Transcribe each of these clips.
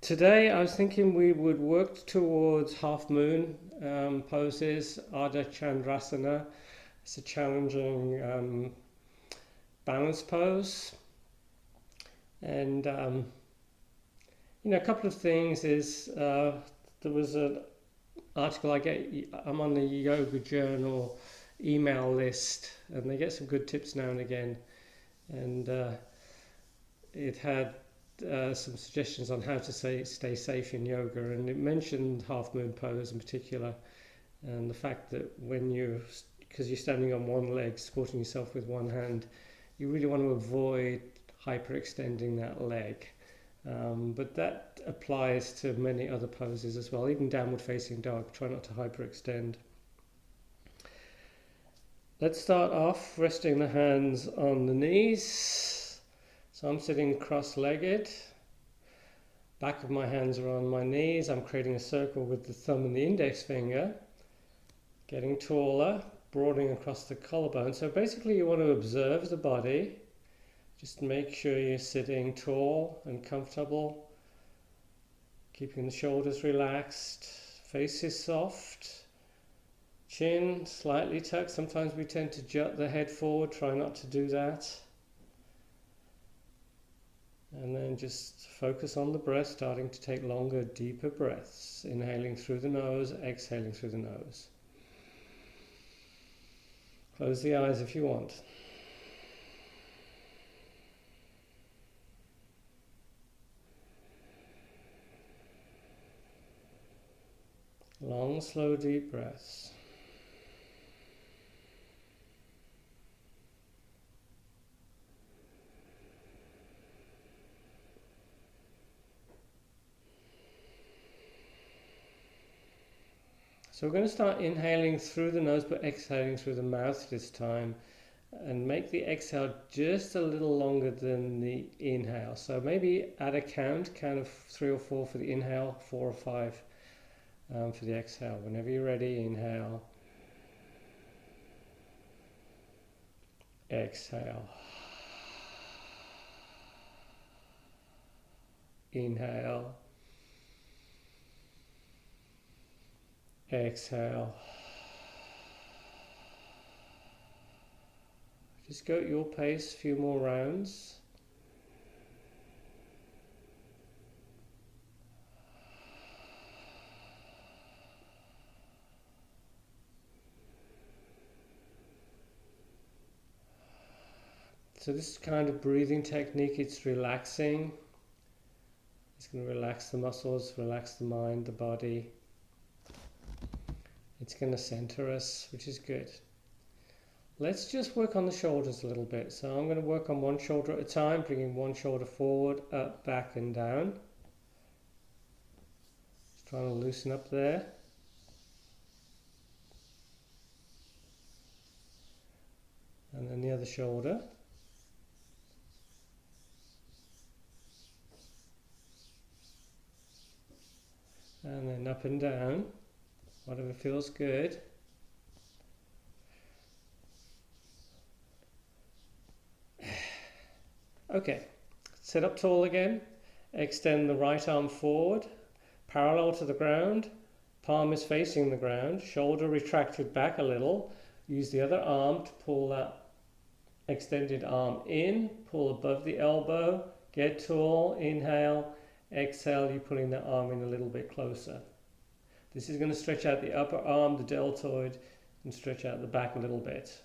Today I was thinking we would work towards half moon poses, Ardha Chandrasana. It's a challenging balance pose. And a couple of things is there was an article I'm on the Yoga Journal email list, and they get some good tips now and again. And it had some suggestions on how to stay safe in yoga, and it mentioned half moon pose in particular, and the fact that because you're standing on one leg supporting yourself with one hand, you really want to avoid hyperextending that leg, but that applies to many other poses as well. Even downward facing dog, try not to hyperextend. Let's start off resting the hands on the knees. So I'm sitting cross-legged, back of my hands are on my knees. I'm creating a circle with the thumb and the index finger, getting taller, broadening across the collarbone. So basically you want to observe the body, just make sure you're sitting tall and comfortable, keeping the shoulders relaxed, face is soft, chin slightly tucked. Sometimes we tend to jut the head forward, try not to do that. And then just focus on the breath, starting to take longer, deeper breaths. Inhaling through the nose, exhaling through the nose. Close the eyes if you want. Long, slow, deep breaths. So we're going to start inhaling through the nose but exhaling through the mouth this time, and make the exhale just a little longer than the inhale. So maybe add a count of 3 or 4 for the inhale, 4 or 5 for the exhale. Whenever you're ready, inhale, exhale, inhale, exhale. Just go at your pace, a few more rounds. So this kind of breathing technique, it's relaxing. It's going to relax the muscles, relax the mind, the body. It's going to center us, which is good. Let's just work on the shoulders a little bit. So I'm going to work on one shoulder at a time, bringing one shoulder forward, up, back and down. Just trying to loosen up there. And then the other shoulder. And then up and down, whatever feels good. Okay, sit up tall again. Extend the right arm forward, parallel to the ground. Palm is facing the ground, shoulder retracted back a little. Use the other arm to pull that extended arm in, pull above the elbow, get tall, inhale, exhale, you're pulling that arm in a little bit closer. This is going to stretch out the upper arm, the deltoid, and stretch out the back a little bit.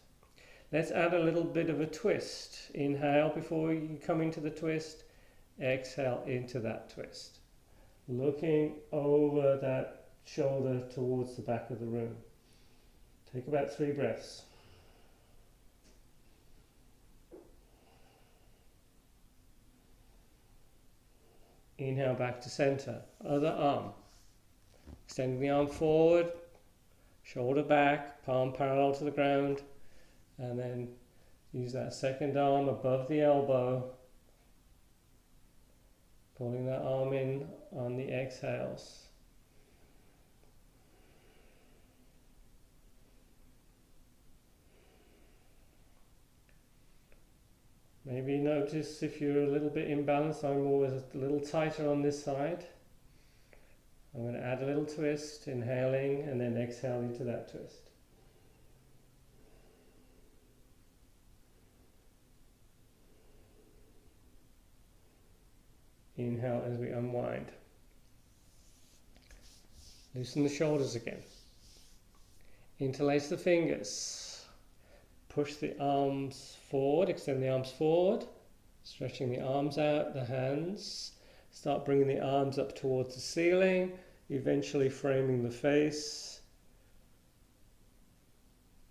Let's add a little bit of a twist. Inhale before you come into the twist, exhale into that twist. Looking over that shoulder towards the back of the room. Take about 3 breaths. Inhale back to center. Other arm. Extending the arm forward, shoulder back, palm parallel to the ground, and then use that second arm above the elbow, pulling that arm in on the exhales. Maybe notice if you're a little bit imbalanced. I'm always a little tighter on this side. I'm going to add a little twist, inhaling and then exhaling to that twist. Inhale as we unwind. Loosen the shoulders again. Interlace the fingers. Push the arms forward, extend the arms forward, stretching the arms out, the hands. Start bringing the arms up towards the ceiling, eventually framing the face.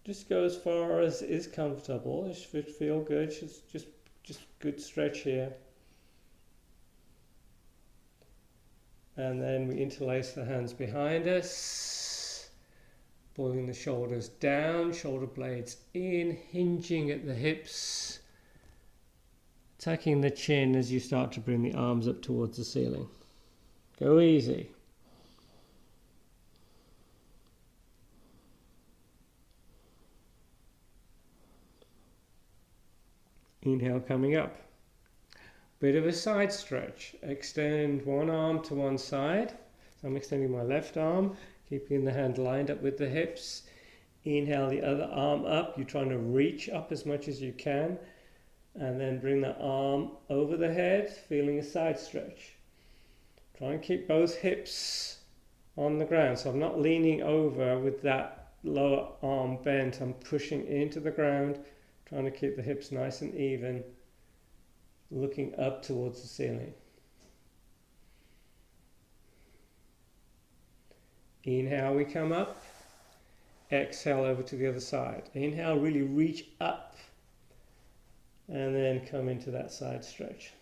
Just go as far as is comfortable. It should feel good. Just good stretch here. And then we interlace the hands behind us, pulling the shoulders down, shoulder blades in, hinging at the hips, tucking the chin as you start to bring the arms up towards the ceiling. Go easy. Inhale coming up. Bit of a side stretch. Extend one arm to one side. So I'm extending my left arm, keeping the hand lined up with the hips. Inhale the other arm up. You're trying to reach up as much as you can. And then bring the arm over the head, feeling a side stretch. Try and keep both hips on the ground. So I'm not leaning over with that lower arm bent. I'm pushing into the ground, trying to keep the hips nice and even, looking up towards the ceiling. Inhale, we come up. Exhale over to the other side. Inhale, really reach up. And then come into that side stretch.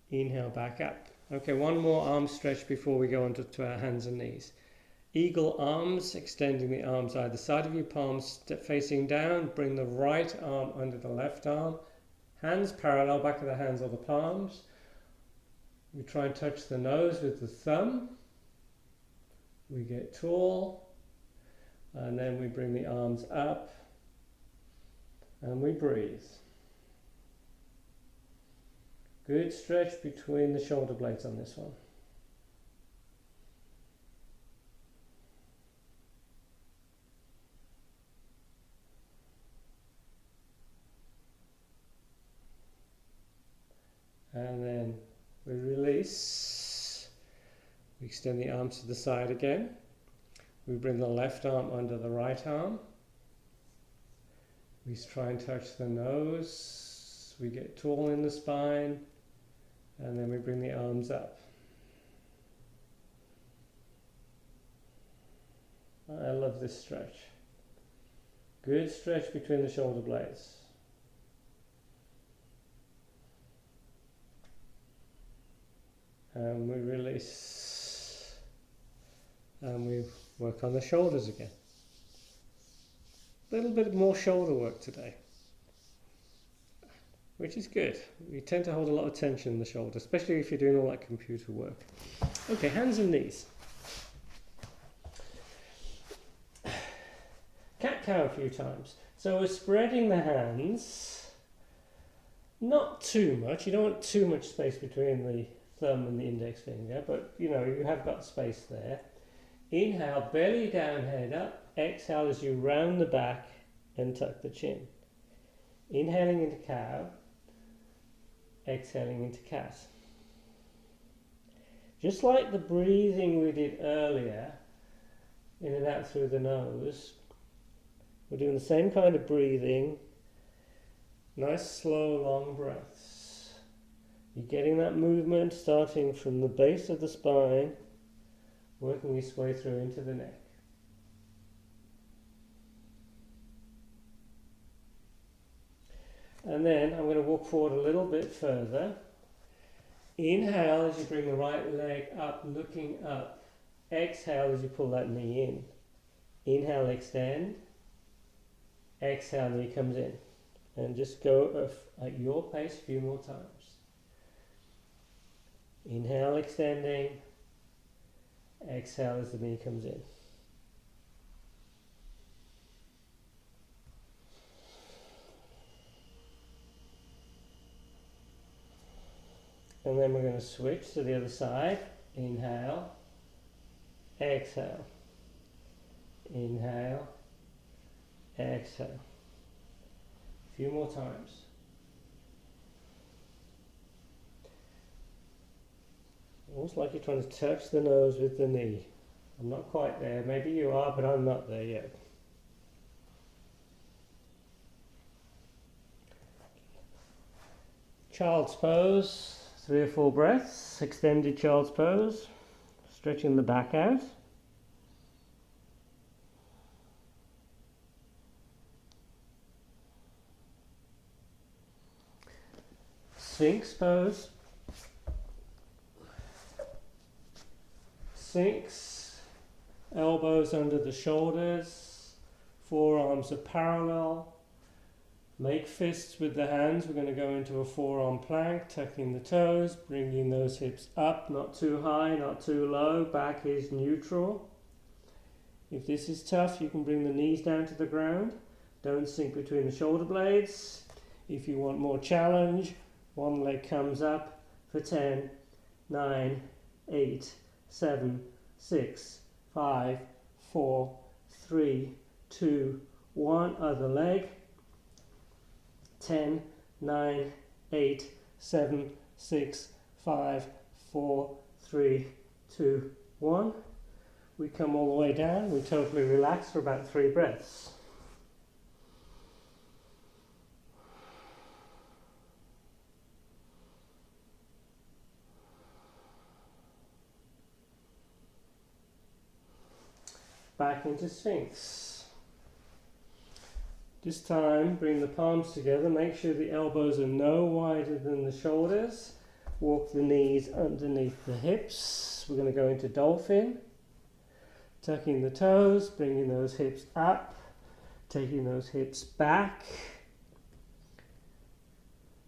Inhale, back up. Okay, one more arm stretch before we go on to our hands and knees. Eagle arms, extending the arms either side of your palms, facing down. Bring the right arm under the left arm. Hands parallel, back of the hands or the palms. We try and touch the nose with the thumb. We get tall. And then we bring the arms up. And we breathe. Good stretch between the shoulder blades on this one. And then we release. We extend the arms to the side again. We bring the left arm under the right arm. We try and touch the nose. We get tall in the spine. And then we bring the arms up. I love this stretch. Good stretch between the shoulder blades. And we release. And we work on the shoulders again. A little bit more shoulder work today, which is good. We tend to hold a lot of tension in the shoulder, especially if you're doing all that computer work. Okay, hands and knees. Cat-cow a few times. So we're spreading the hands, not too much. You don't want too much space between the thumb and the index finger, but you know, you have got space there. Inhale, belly down, head up. Exhale as you round the back and tuck the chin. Inhaling into cow. Exhaling into cat. Just like the breathing we did earlier, in and out through the nose, we're doing the same kind of breathing. Nice, slow, long breaths. You're getting that movement starting from the base of the spine, working its way through into the neck. And then I'm going to walk forward a little bit further. Inhale as you bring the right leg up, looking up. Exhale as you pull that knee in. Inhale, extend. Exhale, knee comes in. And just go at your pace a few more times. Inhale, extending. Exhale as the knee comes in. And then we're going to switch to the other side. Inhale, exhale, inhale, exhale. A few more times. Almost like you're trying to touch the nose with the knee. I'm not quite there. Maybe you are, but I'm not there yet. Child's pose, 3 or 4 breaths, extended child's pose, stretching the back out. Sphinx pose. Sphinx, elbows under the shoulders, forearms are parallel. Make fists with the hands. We're going to go into a forearm plank, tucking the toes, bringing those hips up, not too high, not too low. Back is neutral. If this is tough, you can bring the knees down to the ground. Don't sink between the shoulder blades. If you want more challenge, one leg comes up for 10, 9, 8, 7, 6, 5, 4, 3, 2, 1. Other leg. 10, 9, 8, 7, 6, 5, 4, 3, 2, 1. We come all the way down. We totally relax for about 3 breaths. Back into Sphinx. This time, bring the palms together. Make sure the elbows are no wider than the shoulders. Walk the knees underneath the hips. We're going to go into dolphin. Tucking the toes, bringing those hips up, taking those hips back.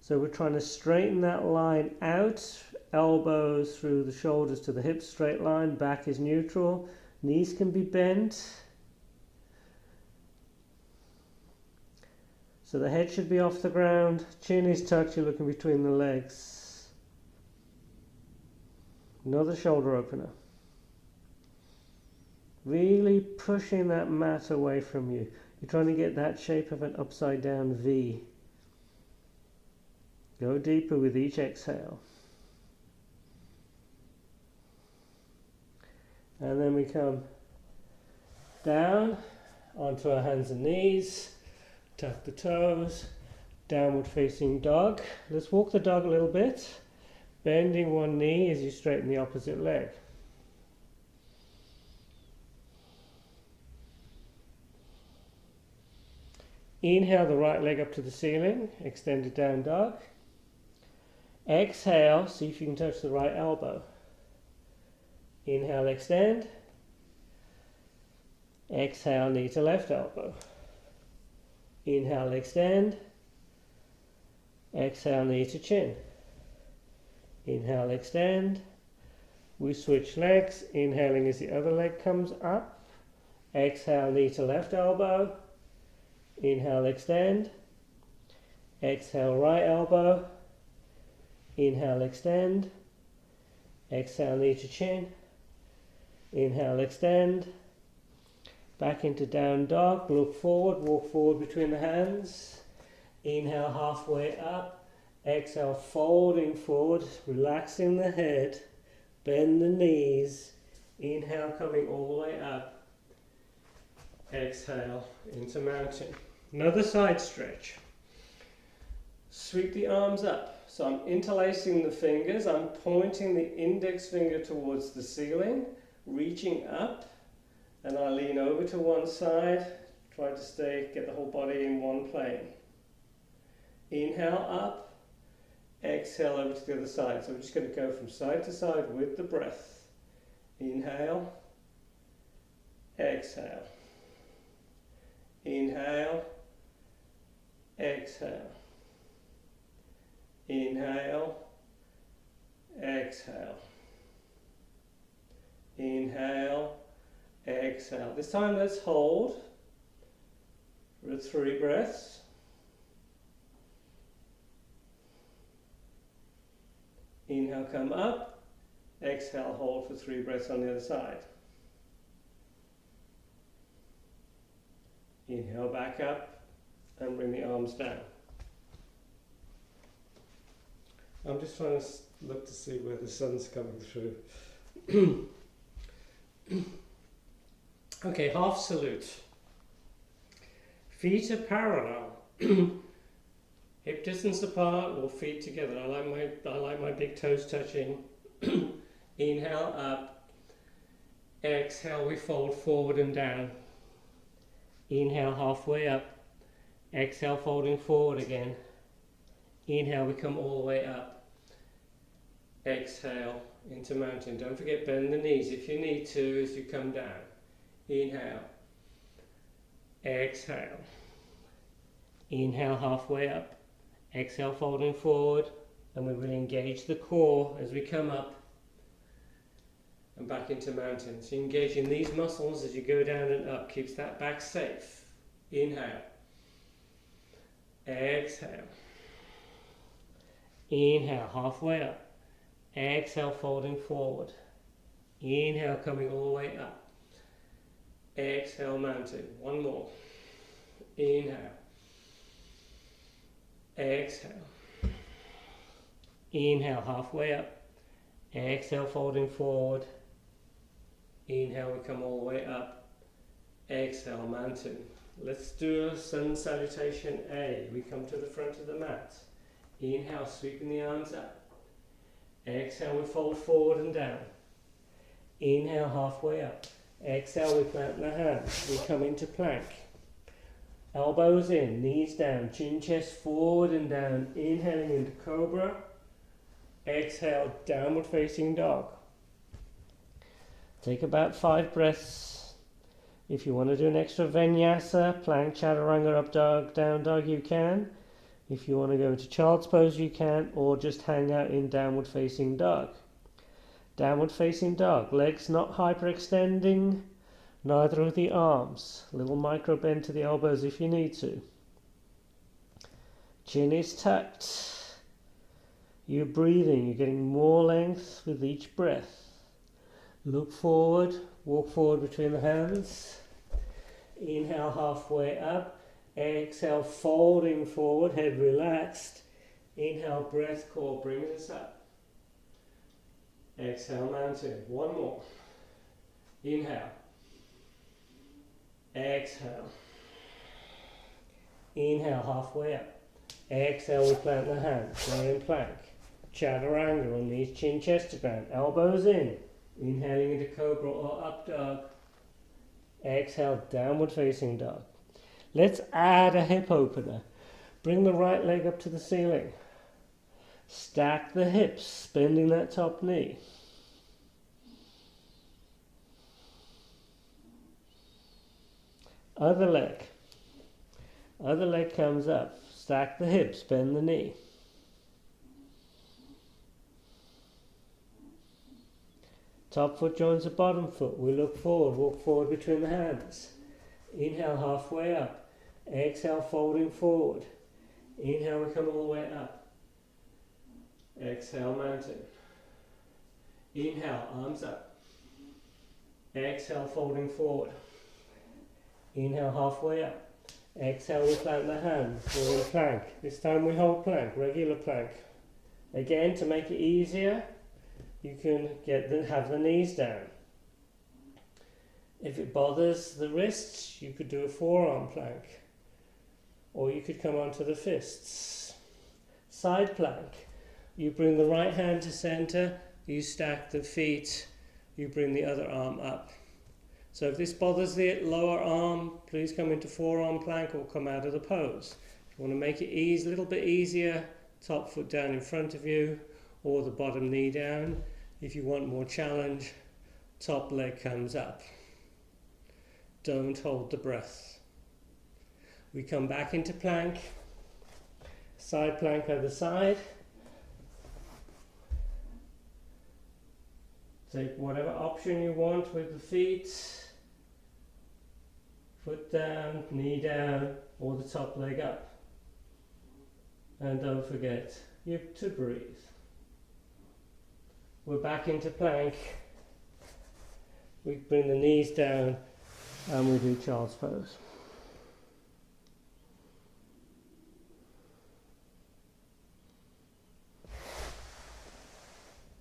So we're trying to straighten that line out. Elbows through the shoulders to the hips, straight line. Back is neutral. Knees can be bent. So the head should be off the ground, chin is tucked, you're looking between the legs. Another shoulder opener. Really pushing that mat away from you. You're trying to get that shape of an upside down V. Go deeper with each exhale. And then we come down onto our hands and knees. Tuck the toes, downward facing dog. Let's walk the dog a little bit, bending one knee as you straighten the opposite leg. Inhale the right leg up to the ceiling, extended down dog. Exhale, see if you can touch the right elbow. Inhale, extend. Exhale, knee to left elbow. Inhale, extend. Exhale, knee to chin. Inhale, extend. We switch legs. Inhaling as the other leg comes up. Exhale, knee to left elbow. Inhale, extend. Exhale, right elbow. Inhale, extend. Exhale, knee to chin. Inhale, extend. Back into down dog, look forward, walk forward between the hands. Inhale halfway up, exhale folding forward, relaxing the head, bend the knees. Inhale coming all the way up, exhale into mountain. Another side stretch. Sweep the arms up. So I'm interlacing the fingers, I'm pointing the index finger towards the ceiling, reaching up. And I lean over to one side, try to get the whole body in one plane. Inhale up, exhale over to the other side. So we're just going to go from side to side with the breath. Inhale, exhale. Inhale, exhale. Inhale, exhale. Inhale, exhale. This time let's hold for 3 breaths. Inhale. Inhale, come up. Exhale, hold for 3 breaths on the other side. Inhale, back up and bring the arms down. I'm just trying to look to see where the sun's coming through. Okay, half salute. Feet are parallel. Hip distance apart or feet together. I like my big toes touching. Inhale, up. Exhale, we fold forward and down. Inhale, halfway up. Exhale, folding forward again. Inhale, we come all the way up. Exhale, into mountain. Don't forget, bend the knees if you need to as you come down. Inhale. Exhale. Inhale, halfway up. Exhale, folding forward. And we will engage the core as we come up and back into mountain. So engaging these muscles as you go down and up keeps that back safe. Inhale. Exhale. Inhale, halfway up. Exhale, folding forward. Inhale, coming all the way up. Exhale, mountain. One more. Inhale. Exhale. Inhale, halfway up. Exhale, folding forward. Inhale, we come all the way up. Exhale, mountain. Let's do a sun salutation A. We come to the front of the mat. Inhale, sweeping the arms up. Exhale, we fold forward and down. Inhale, halfway up. Exhale, we plant the hands. We come into plank. Elbows in, knees down, chin chest forward and down. Inhaling into cobra. Exhale, downward facing dog. Take about 5 breaths. If you want to do an extra vinyasa, plank, chaturanga, up dog, down dog, you can. If you want to go into child's pose, you can, or just hang out in downward facing dog. Downward facing dog, legs not hyperextending, neither of the arms. Little micro bend to the elbows if you need to. Chin is tucked. You're breathing, you're getting more length with each breath. Look forward, walk forward between the hands. Inhale, halfway up. Exhale, folding forward, head relaxed. Inhale, breath, core brings us up. Exhale, mountain. One more. Inhale. Exhale. Inhale, halfway up. Exhale, we plant the hands. We're in plank. Chaturanga on knees, chin, chest to ground. Elbows in. Inhaling into cobra or up dog. Exhale, downward facing dog. Let's add a hip opener. Bring the right leg up to the ceiling. Stack the hips, bending that top knee. Other leg. Other leg comes up. Stack the hips, bend the knee. Top foot joins the bottom foot. We look forward, walk forward between the hands. Inhale, halfway up. Exhale, folding forward. Inhale, we come all the way up. Exhale, mountain. Inhale, arms up. Exhale, folding forward. Inhale, halfway up. Exhale, we plant the hands. We're in plank. This time we hold plank, regular plank. Again, to make it easier, you can have the knees down. If it bothers the wrists, you could do a forearm plank. Or you could come onto the fists. Side plank. You bring the right hand to center, you stack the feet, you bring the other arm up. So if this bothers the lower arm, please come into forearm plank or come out of the pose. If you want to make it a little bit easier, top foot down in front of you or the bottom knee down. If you want more challenge, top leg comes up. Don't hold the breath. We come back into plank, side plank other side. Take whatever option you want with the feet, foot down, knee down, or the top leg up. And don't forget, you have to breathe. we're back into plank. We bring the knees down and we do child's pose.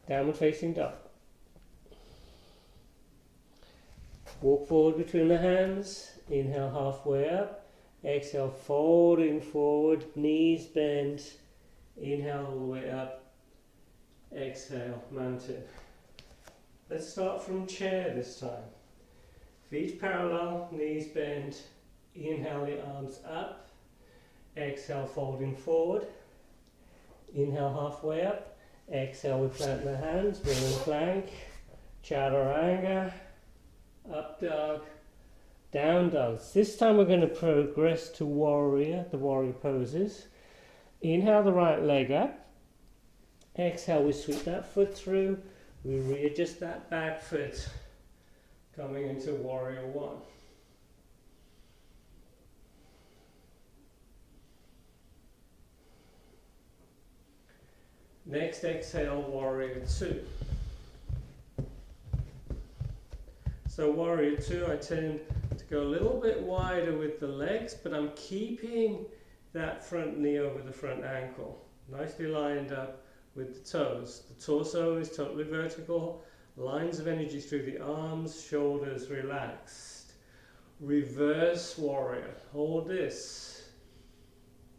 Downward facing dog. Walk forward between the hands. Inhale halfway up. Exhale folding forward. Knees bent. Inhale all the way up. Exhale mountain. Let's start from chair this time. Feet parallel. Knees bent. Inhale the arms up. Exhale folding forward. Inhale halfway up. Exhale, we plant the hands, we're in plank, Chaturanga, up dog, down dog. This time we're going to progress to warrior, the warrior poses. Inhale the right leg up. Exhale, we sweep that foot through. We readjust that back foot, coming into warrior one. Next exhale, warrior two. So warrior two, I tend to go a little bit wider with the legs, but I'm keeping that front knee over the front ankle. Nicely lined up with the toes. The torso is totally vertical. Lines of energy through the arms, shoulders relaxed. Reverse warrior. Hold this.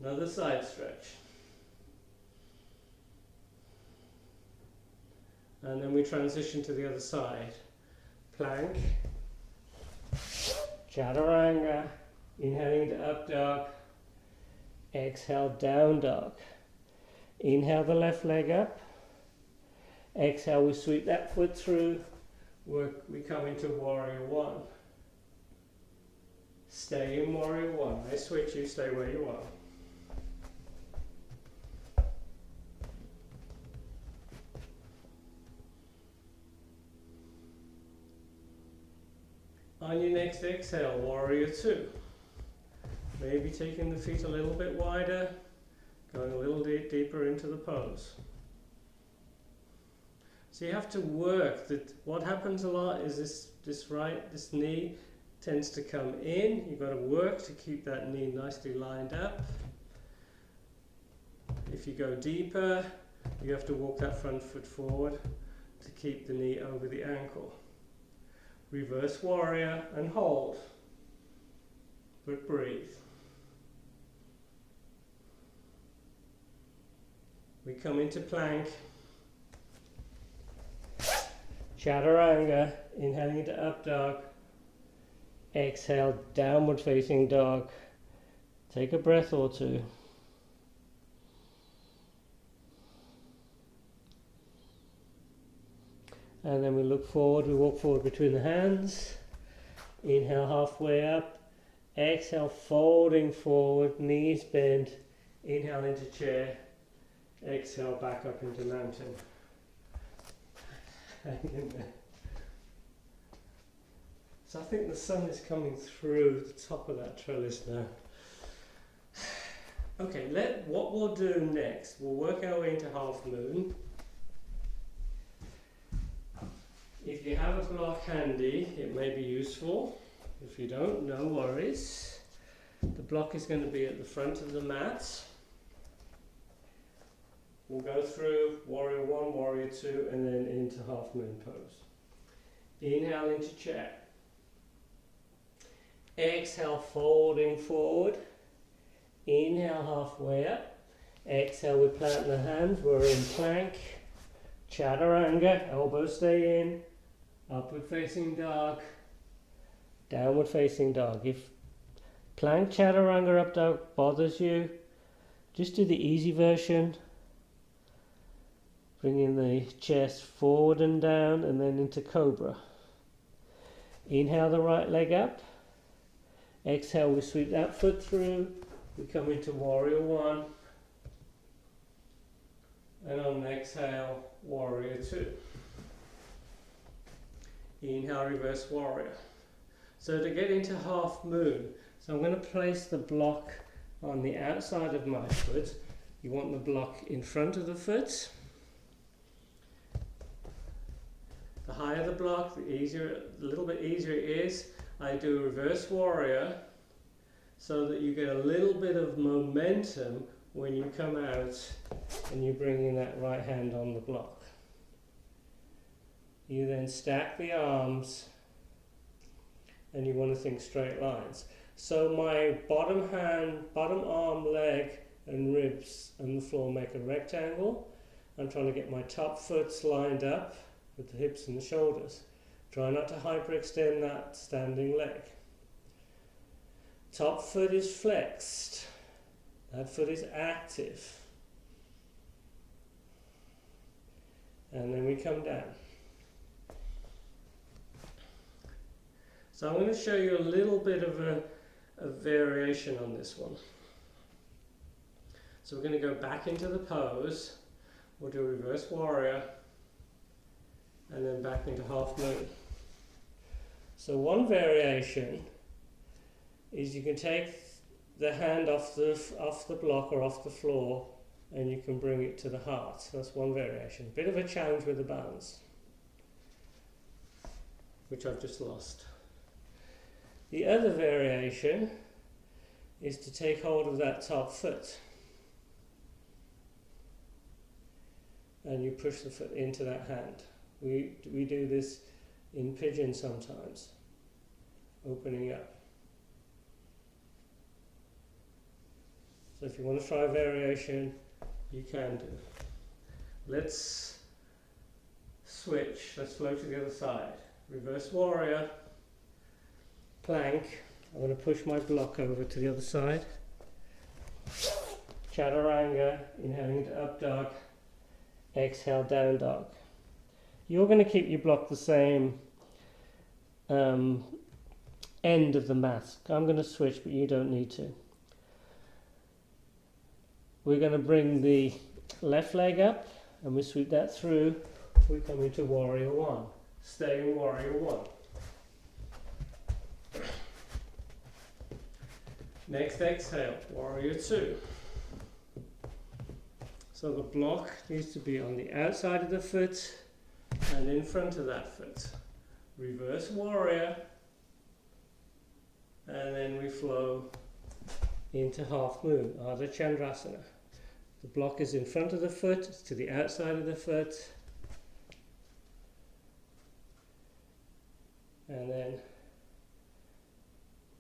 Another side stretch. And then we transition to the other side. Plank, Chaturanga, inhaling to up dog, exhale down dog. Inhale the left leg up, exhale we sweep that foot through, we come into warrior one. Stay in warrior one. I switch, you stay where you are. On your next exhale, warrior two. Maybe taking the feet a little bit wider, going a little deeper into the pose. So you have to work. What happens a lot is this knee tends to come in. You've got to work to keep that knee nicely lined up. If you go deeper, you have to walk that front foot forward to keep the knee over the ankle. Reverse warrior and hold, but breathe. We come into plank, Chaturanga, inhaling into up dog, exhale downward facing dog. Take a breath or two. And then we look forward, we walk forward between the hands. Inhale halfway up. Exhale, folding forward, knees bent. Inhale into chair. Exhale, back up into mountain. Hang in there. So I think the sun is coming through the top of that trellis now. Okay, what we'll do next, we'll work our way into half moon. If you have a block handy, it may be useful. If you don't, no worries. The block is going to be at the front of the mat. We'll go through warrior one, warrior two, and then into half moon pose. Inhale into chair. Exhale, folding forward. Inhale, halfway up. Exhale, we plant the hands. We're in plank. Chaturanga, elbows stay in. Upward facing dog, downward facing dog. If plank, Chaturanga, up dog bothers you, just do the easy version. Bringing the chest forward and down and then into cobra. Inhale the right leg up. Exhale, we sweep that foot through. We come into warrior one. And on the exhale, warrior two. Inhale, reverse warrior. So to get into half moon, so I'm going to place the block on the outside of my foot. You want the block in front of the foot. The higher the block, the little bit easier it is. I do reverse warrior so that you get a little bit of momentum when you come out and you bring in that right hand on the block. You then stack the arms and you want to think straight lines. So my bottom hand, bottom arm, leg and ribs and the floor make a rectangle. I'm trying to get my top foot lined up with the hips and the shoulders. Try not to hyperextend that standing leg. Top foot is flexed. That foot is active. And then we come down. So I'm going to show you a little bit of a variation on this one. So we're going to go back into the pose. We'll do a reverse warrior and then back into half moon. So one variation is you can take the hand off the block or off the floor and you can bring it to the heart. So that's one variation. Bit of a challenge with the balance, which I've just lost. The other variation is to take hold of that top foot and you push the foot into that hand. We do this in Pigeon sometimes, opening up. So if you want to try a variation, you can do. Let's switch. Let's flow to the other side. Reverse warrior. Plank. I'm going to push my block over to the other side. Chaturanga, inhaling to up dog, exhale down dog. You're going to keep your block the same end of the mat. I'm going to switch, but you don't need to. We're going to bring the left leg up and we sweep that through. We come into warrior one. Stay in warrior one. Next exhale, warrior two. So the block needs to be on the outside of the foot and in front of that foot. Reverse warrior. And then we flow into half moon, Ardha Chandrasana. The block is in front of the foot, it's to the outside of the foot. And then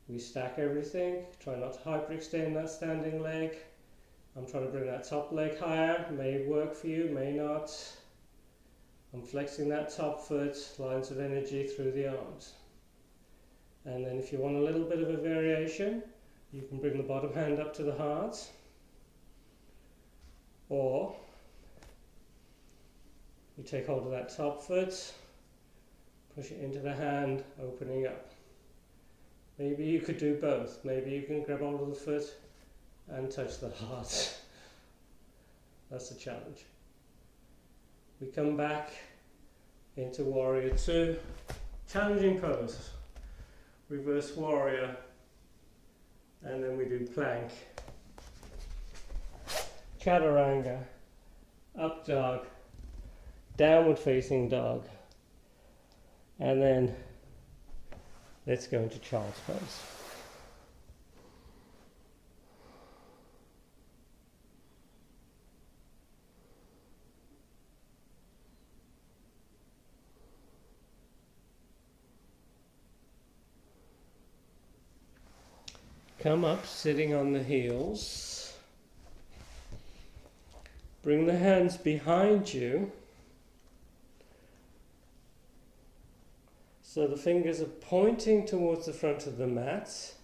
we stack everything, try not to hyperextend that standing leg. I'm trying to bring that top leg higher, may work for you, may not. I'm flexing that top foot, lines of energy through the arms. And then if you want a little bit of a variation, you can bring the bottom hand up to the heart, or you take hold of that top foot, push it into the hand, opening up. Maybe you could do both. Maybe you can grab hold of the foot and touch the heart. That's a challenge. We come back into warrior two, challenging pose, reverse warrior, and then we do plank, chaturanga, up dog, downward facing dog, and then let's go into child's pose. Come up, sitting on the heels. Bring the hands behind you. So the fingers are pointing towards the front of the mat.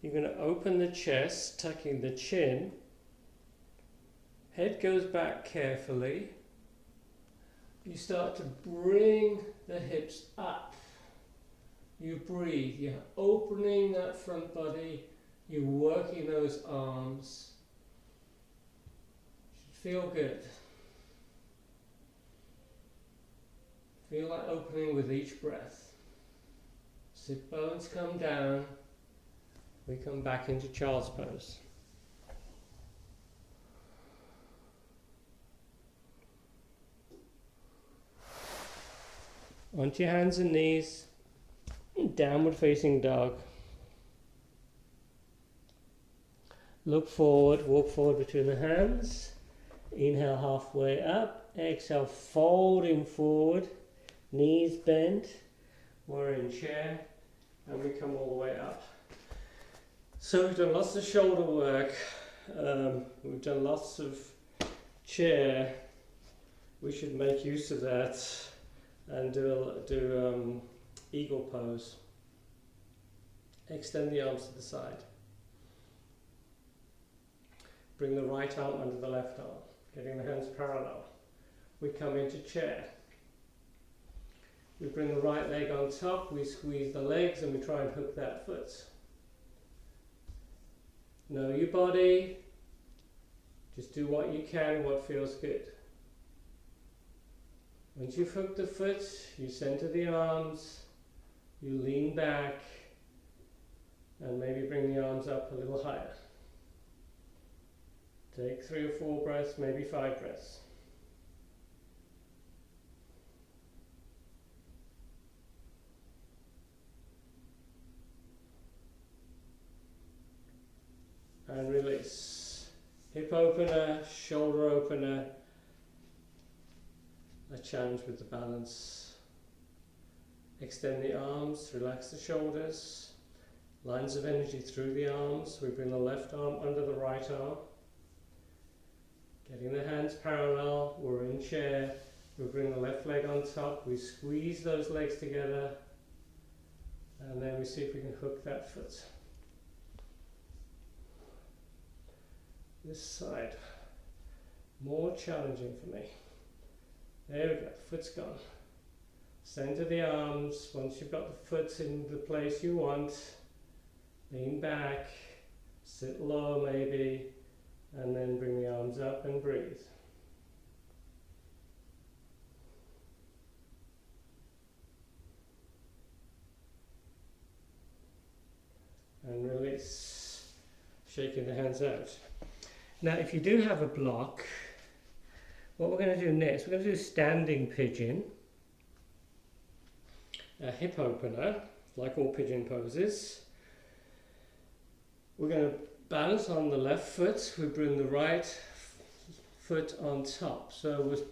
You're going to open the chest, tucking the chin. Head goes back carefully. You start to bring the hips up. You breathe. You're opening that front body. You're working those arms. Should feel good. Feel that opening with each breath. Sit bones come down. We come back into child's pose. Onto your hands and knees, downward facing dog. Look forward, walk forward between the hands. Inhale halfway up, exhale folding forward, knees bent. We're in chair and we come all the way up. So we've done lots of shoulder work, we've done lots of chair. We should make use of that and do eagle pose. Extend the arms to the side. Bring the right arm under the left arm, getting the hands parallel. We come into chair. We bring the right leg on top, we squeeze the legs and we try and hook that foot. Know your body, just do what you can, what feels good. Once you've hooked the foot, you center the arms, you lean back and maybe bring the arms up a little higher. Take 3 or 4 breaths, maybe 5 breaths. And release. Hip opener, shoulder opener. A challenge with the balance. Extend the arms, relax the shoulders. Lines of energy through the arms. We bring the left arm under the right arm. Getting the hands parallel, we're in chair. We bring the left leg on top. We squeeze those legs together. And then we see if we can hook that foot. This side, more challenging for me. There we go, foot's gone. Center the arms. Once you've got the foot in the place you want, lean back, sit low maybe, and then bring the arms up and breathe. And release, shaking the hands out. Now if you do have a block, what we're going to do next, we're going to do standing pigeon, a hip opener, like all pigeon poses. We're going to balance on the left foot, we bring the right foot on top. So with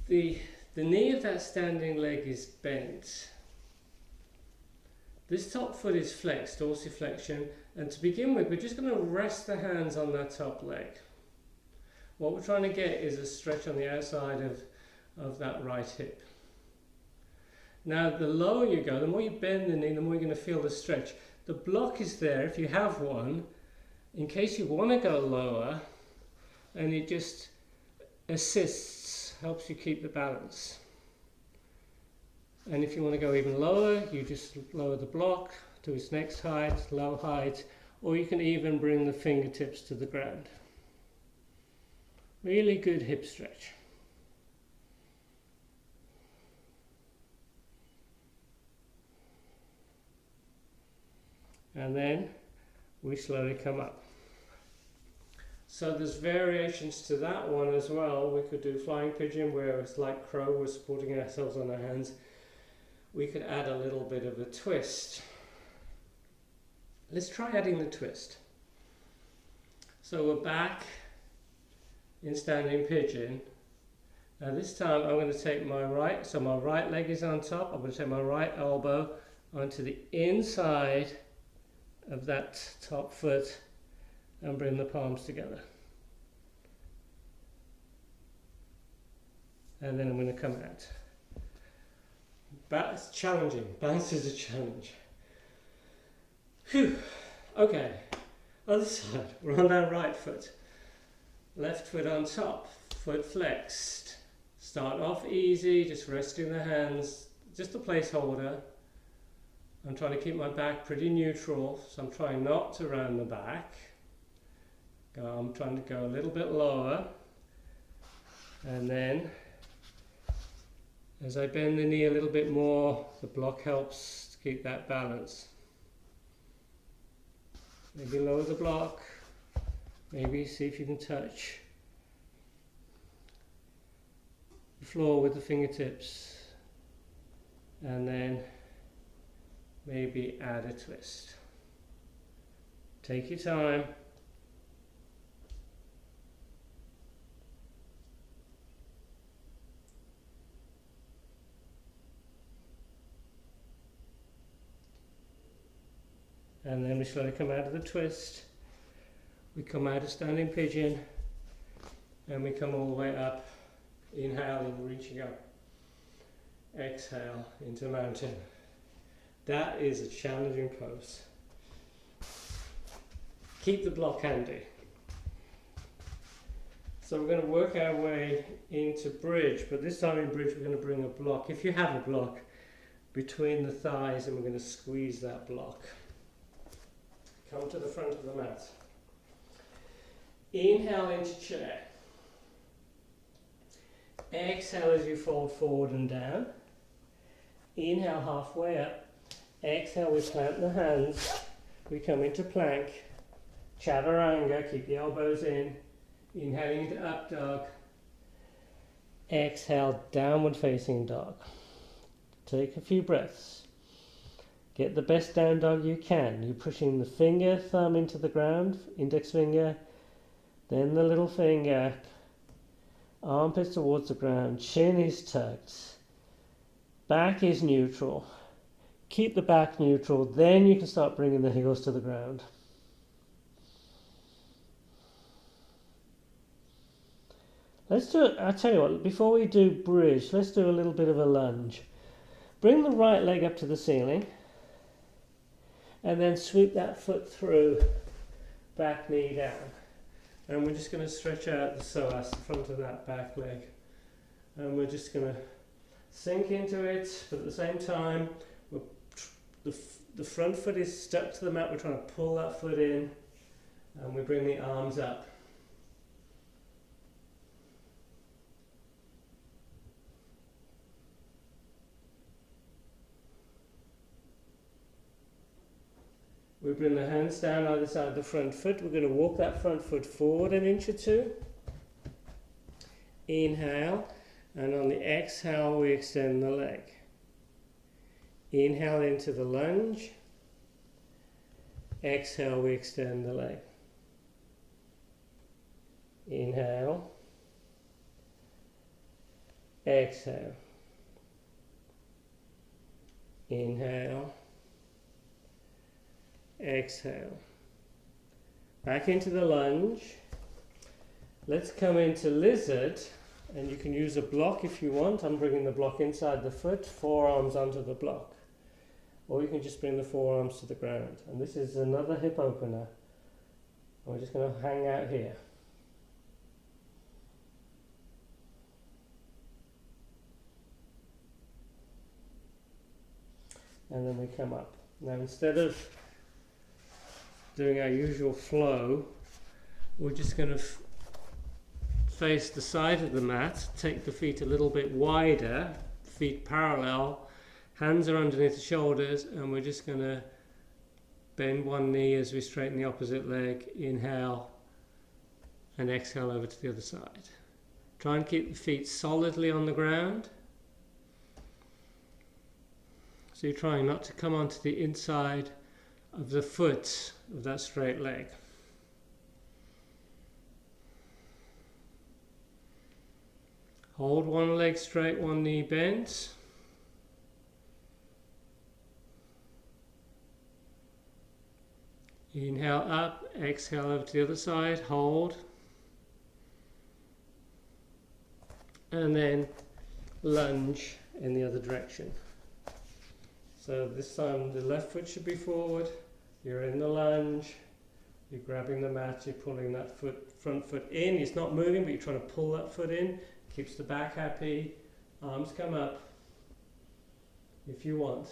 the knee of that standing leg is bent. This top foot is flexed, dorsiflexion, and to begin with we're just going to rest the hands on that top leg. What we're trying to get is a stretch on the outside of that right hip. Now the lower you go, the more you bend the knee, the more you're going to feel the stretch. The block is there if you have one, in case you want to go lower, and it just assists, helps you keep the balance. And if you want to go even lower, you just lower the block to its next height, low height, or you can even bring the fingertips to the ground. Really good hip stretch. And then we slowly come up. So there's variations to that one as well. We could do flying pigeon where it's like crow, we're supporting ourselves on our hands. We could add a little bit of a twist. Let's try adding the twist. So we're back in standing pigeon. Now this time I'm going to take my right, so my right leg is on top. I'm going to take my right elbow onto the inside of that top foot and bring the palms together. And then I'm going to come out. That's challenging. Balance is a challenge. Phew. Okay. Other side. We're on our right foot. Left foot on top. Foot flexed. Start off easy, just resting the hands. Just a placeholder. I'm trying to keep my back pretty neutral, so I'm trying not to round the back. I'm trying to go a little bit lower. And then, as I bend the knee a little bit more, the block helps to keep that balance. Maybe lower the block. Maybe see if you can touch the floor with the fingertips. and then maybe add a twist. Take your time. And then we slowly come out of the twist. We come out of standing pigeon, and we come all the way up, inhaling, reaching up. Exhale into mountain. That is a challenging pose. Keep the block handy. So we're going to work our way into bridge, but this time in bridge we're going to bring a block, if you have a block, between the thighs, and we're going to squeeze that block. Come to the front of the mat. Inhale into chair. Exhale as you fold forward and down. Inhale halfway up. Exhale, we plant the hands. We come into plank. Chaturanga, keep the elbows in. Inhaling into up dog. Exhale, downward facing dog. Take a few breaths. Get the best down dog you can. You're pushing the finger, thumb into the ground, index finger, then the little finger, armpits towards the ground, chin is tucked, back is neutral. Keep the back neutral, then you can start bringing the heels to the ground. Let's do it, I'll tell you what, before we do bridge, let's do a little bit of a lunge. Bring the right leg up to the ceiling, and then sweep that foot through, back knee down. And we're just going to stretch out the psoas, the front of that back leg. And we're just going to sink into it, but at the same time, the front foot is stuck to the mat, we're trying to pull that foot in, and we bring the arms up. We bring the hands down either side of the front foot. We're going to walk that front foot forward an inch or two. Inhale, and on the exhale we extend the leg. Inhale into the lunge. Exhale, we extend the leg. Inhale. Exhale. Inhale. Exhale. Back into the lunge. Let's come into lizard, and you can use a block if you want. I'm bringing the block inside the foot, forearms onto the block. Or you can just bring the forearms to the ground. And this is another hip opener. And we're just going to hang out here. And then we come up. Now instead of doing our usual flow, we're just going to face the side of the mat, take the feet a little bit wider, feet parallel, hands are underneath the shoulders, and we're just going to bend one knee as we straighten the opposite leg, inhale, and exhale over to the other side. Try and keep the feet solidly on the ground. So you're trying not to come onto the inside of the foot of that straight leg. Hold one leg straight, one knee bent. Inhale up, exhale over to the other side, hold. And then lunge in the other direction. So this time the left foot should be forward, you're in the lunge, you're grabbing the mat, you're pulling that front foot in, it's not moving but you're trying to pull that foot in, keeps the back happy, arms come up if you want.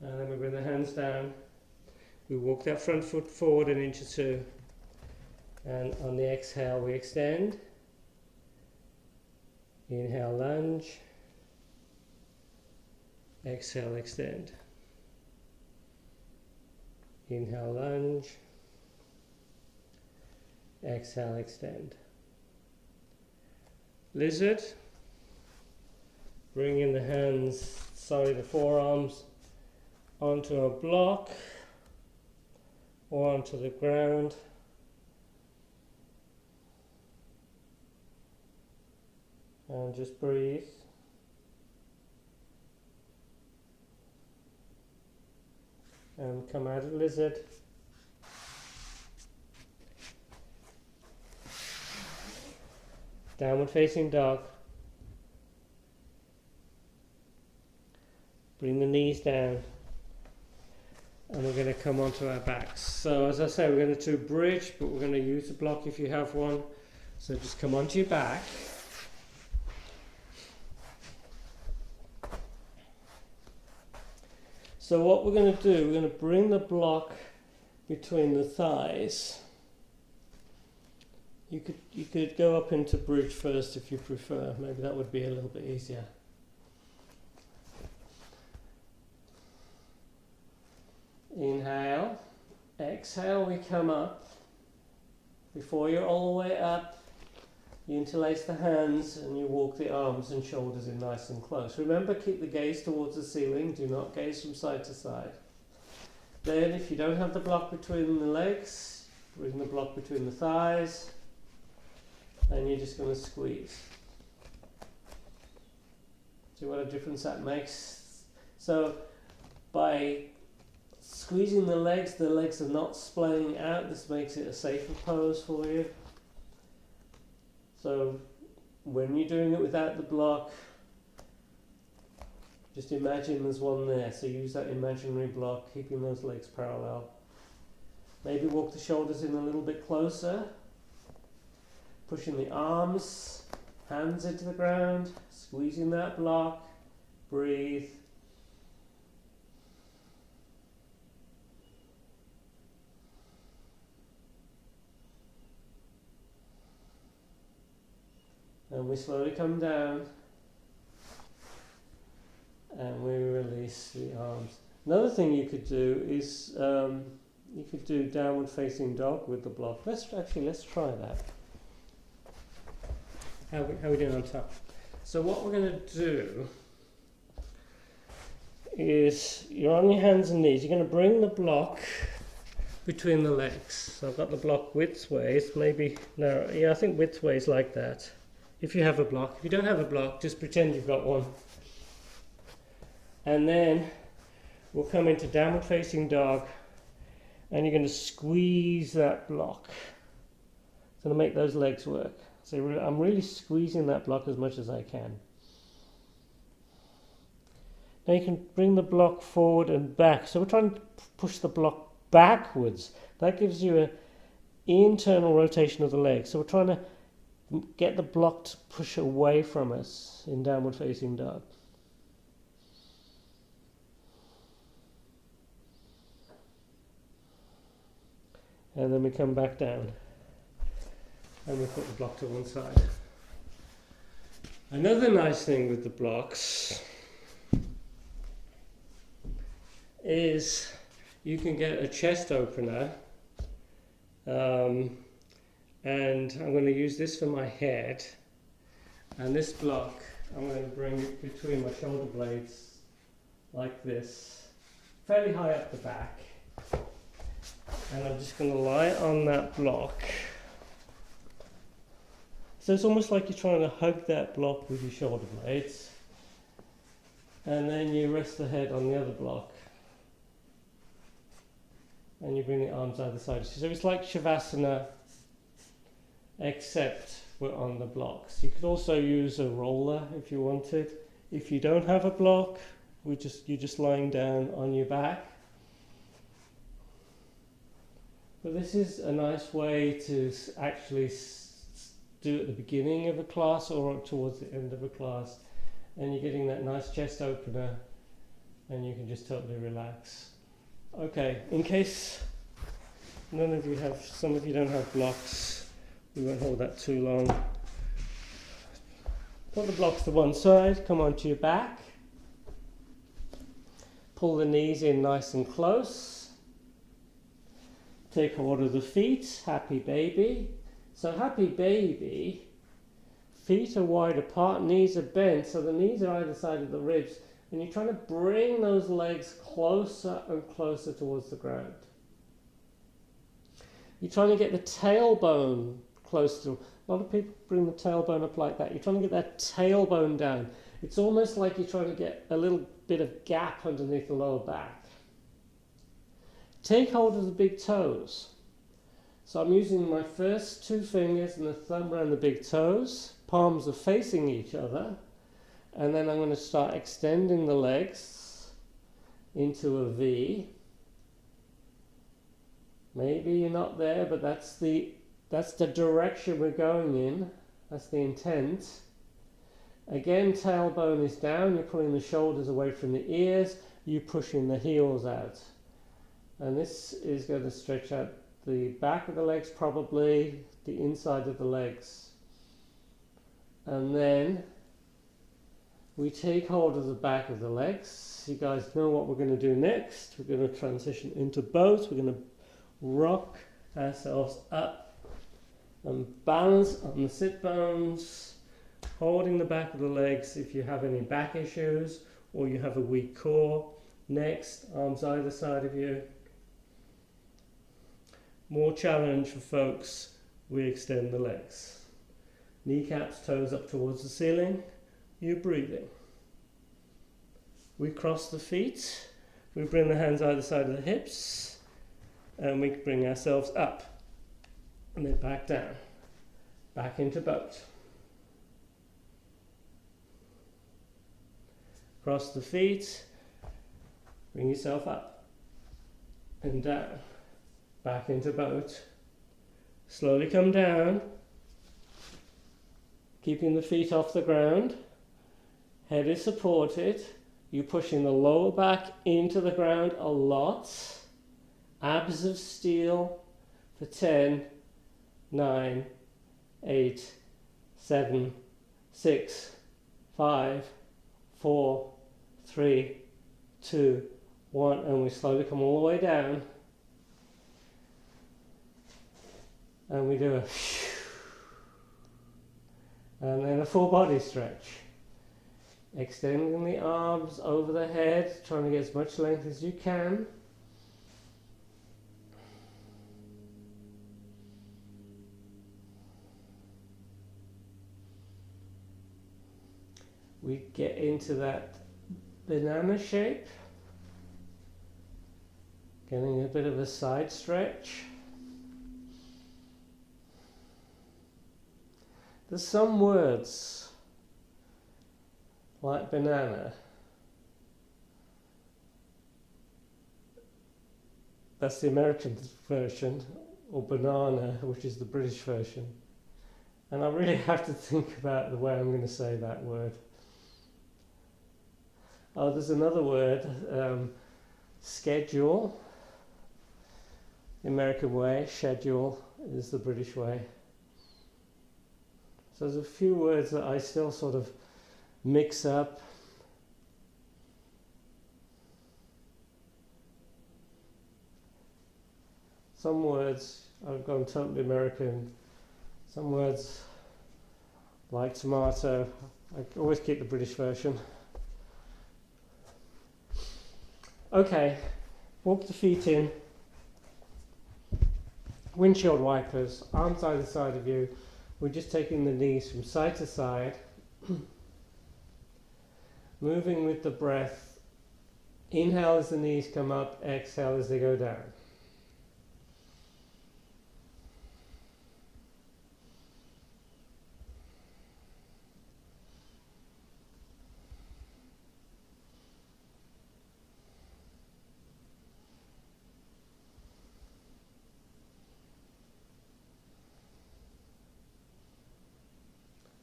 And then we bring the hands down, we walk that front foot forward an inch or two, and on the exhale we extend. Inhale, lunge. Exhale, extend. Inhale, lunge. Exhale, extend. lizard. Bringing the hands, sorry, the forearms onto a block or onto the ground. And just breathe. And come out of lizard. Downward facing dog. Bring the knees down. And we're going to come onto our backs. So as I say, we're going to do bridge, but we're going to use a block if you have one. So just come onto your back. So what we're going to do, we're going to bring the block between the thighs. You could go up into bridge first if you prefer. Maybe that would be a little bit easier. Inhale. Exhale, we come up. Before you're all the way up, you interlace the hands and you walk the arms and shoulders in nice and close. Remember, keep the gaze towards the ceiling. Do not gaze from side to side. Then, if you don't have the block between the legs, bring the block between the thighs, and you're just going to squeeze. See what a difference that makes? So, by squeezing the legs are not splaying out. This makes it a safer pose for you. So when you're doing it without the block, just imagine there's one there. So use that imaginary block, keeping those legs parallel. Maybe walk the shoulders in a little bit closer. Pushing the arms, hands into the ground, squeezing that block. Breathe. And we slowly come down and we release the arms. Another thing you could do is you could do downward facing dog with the block. Let's try that. How we doing on top? So what we're going to do is you're on your hands and knees. You're going to bring the block between the legs. So I've got the block widthways, maybe narrow. Yeah, I think widthways like that. If you have a block. If you don't have a block, just pretend you've got one. And then we'll come into downward facing dog and you're going to squeeze that block. It's going to make those legs work. So I'm really squeezing that block as much as I can. Now you can bring the block forward and back. So we're trying to push the block backwards. That gives you an internal rotation of the legs. So we're trying to get the block to push away from us in downward facing dog. And then we come back down and we put the block to one side. Another nice thing with the blocks is you can get a chest opener, and I'm going to use this for my head, and this block I'm going to bring it between my shoulder blades like this, fairly high up the back, and I'm just going to lie on that block. So it's almost like you're trying to hug that block with your shoulder blades, and then you rest the head on the other block and you bring the arms either side. So it's like Shavasana, except we're on the blocks. You could also use a roller if you wanted. If you don't have a block, you're just lying down on your back. But this is a nice way to actually do it at the beginning of a class or towards the end of a class, and you're getting that nice chest opener and you can just totally relax. Okay, in case some of you don't have blocks, we won't hold that too long. Put the blocks to one side, come onto your back, pull the knees in nice and close, take hold of the feet, happy baby. So happy baby feet are wide apart, knees are bent, so the knees are either side of the ribs, and you're trying to bring those legs closer and closer towards the ground. You're trying to get the tailbone close to. A lot of people bring the tailbone up like that. You're trying to get that tailbone down. It's almost like you're trying to get a little bit of gap underneath the lower back. Take hold of the big toes. So I'm using my first two fingers and the thumb around the big toes. Palms are facing each other. And then I'm going to start extending the legs into a V. Maybe you're not there, but that's the direction we're going in. That's the intent. Again, tailbone is down. You're pulling the shoulders away from the ears. You're pushing the heels out. And this is going to stretch out the back of the legs, probably the inside of the legs. And then we take hold of the back of the legs. You guys know what we're going to do next. We're going to transition into boat. We're going to rock ourselves up and balance on the sit bones, holding the back of the legs if you have any back issues or you have a weak core. Next, arms either side of you. More challenge for folks, we extend the legs. Kneecaps, toes up towards the ceiling. You're breathing. We cross the feet. We bring the hands either side of the hips. And we bring ourselves up. And then back down. Back into boat. Cross the feet. Bring yourself up. And down. Back into boat. Slowly come down. Keeping the feet off the ground. Head is supported. You're pushing the lower back into the ground a lot. Abs of steel for 10, 9, 8, 7, 6, 5, 4, 3, 2, 1. And we slowly come all the way down. And we do a and then a full body stretch. Extending the arms over the head, trying to get as much length as you can. We get into that banana shape, getting a bit of a side stretch. There's some words like banana. That's the American version, or banana, which is the British version. And I really have to think about the way I'm going to say that word. Oh, there's another word, schedule. The American way, schedule, is the British way. So there's a few words that I still sort of mix up. Some words I've gone totally American. Some words like tomato. I always keep the British version. Okay, walk the feet in. Windshield wipers, arms either side of you. We're just taking the knees from side to side. Moving with the breath. Inhale as the knees come up, exhale as they go down.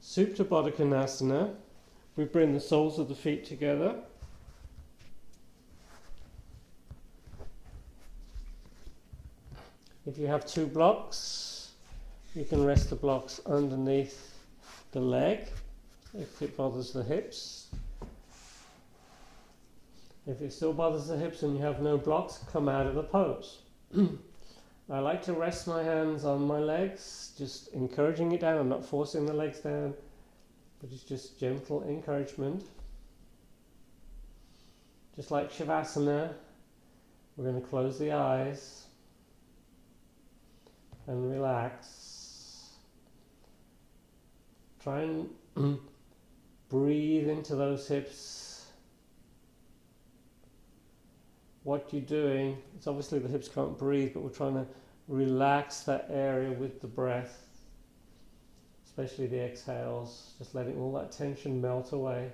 Supta Baddha Konasana. We bring the soles of the feet together. If you have two blocks, you can rest the blocks underneath the leg if it bothers the hips. If it still bothers the hips and you have no blocks, come out of the pose. I like to rest my hands on my legs, just encouraging it down. I'm not forcing the legs down. but it's just gentle encouragement. Just like Shavasana, we're going to close the eyes and relax. Try and breathe into those hips. What you're doing, it's obviously the hips can't breathe, but we're trying to relax that area with the breath, especially the exhales, just letting all that tension melt away.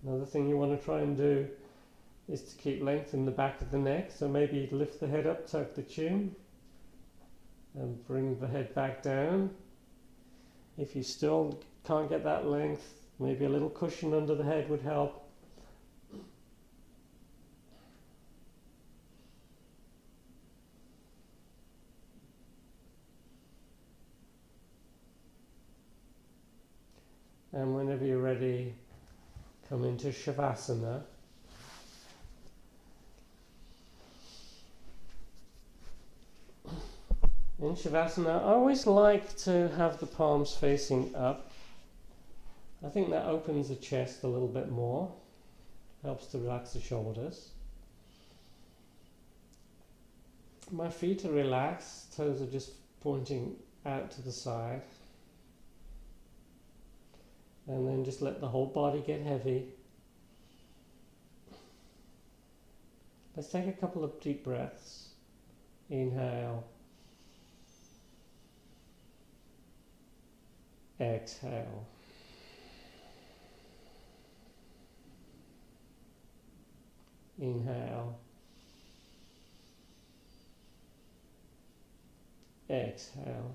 Another thing you want to try and do is to keep length in the back of the neck, so maybe lift the head up, tuck the chin, and bring the head back down. If you still can't get that length, maybe a little cushion under the head would help. And whenever you're ready, come into Shavasana. In Shavasana, I always like to have the palms facing up. I think that opens the chest a little bit more, helps to relax the shoulders. My feet are relaxed, toes are just pointing out to the side. And then just let the whole body get heavy. Let's take a couple of deep breaths. Inhale. Exhale. Inhale. Exhale.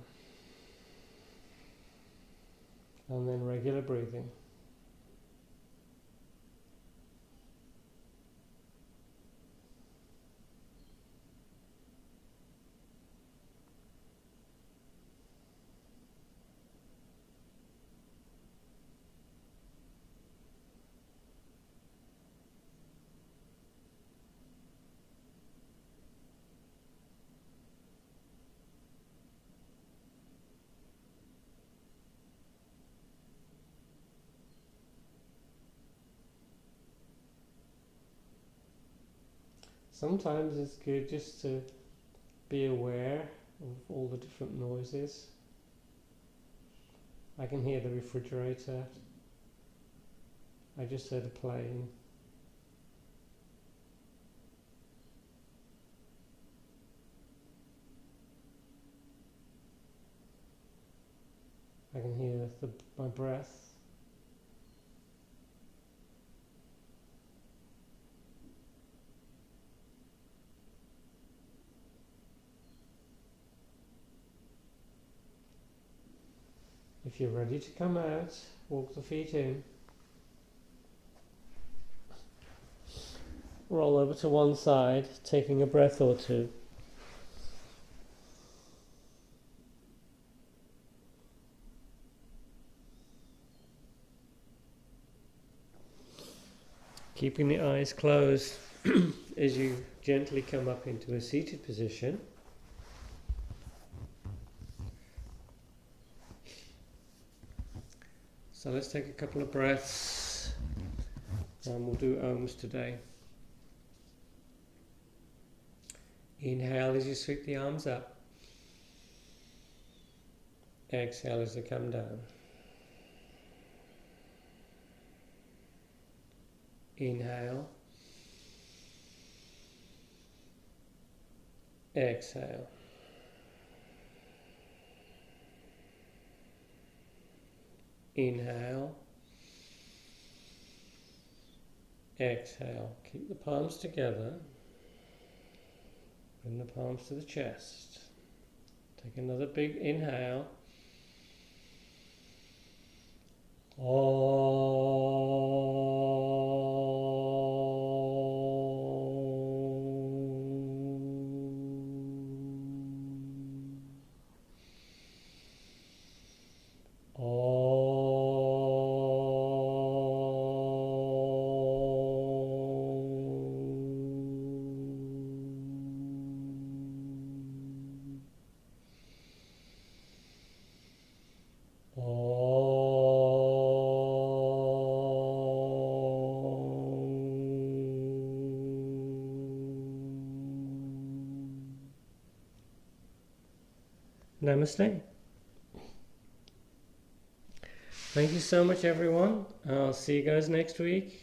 And then regular breathing. Sometimes it's good just to be aware of all the different noises. I can hear the refrigerator. I just heard a plane. I can hear my breath. If you're ready to come out, walk the feet in. Roll over to one side, taking a breath or two. Keeping the eyes closed as you gently come up into a seated position. So let's take a couple of breaths and we'll do Ohms today. Inhale as you sweep the arms up. Exhale as they come down. Inhale. Exhale. Inhale. Exhale. Keep the palms together. Bring the palms to the chest. Take another big inhale. Namaste. Thank you so much, everyone. I'll see you guys next week.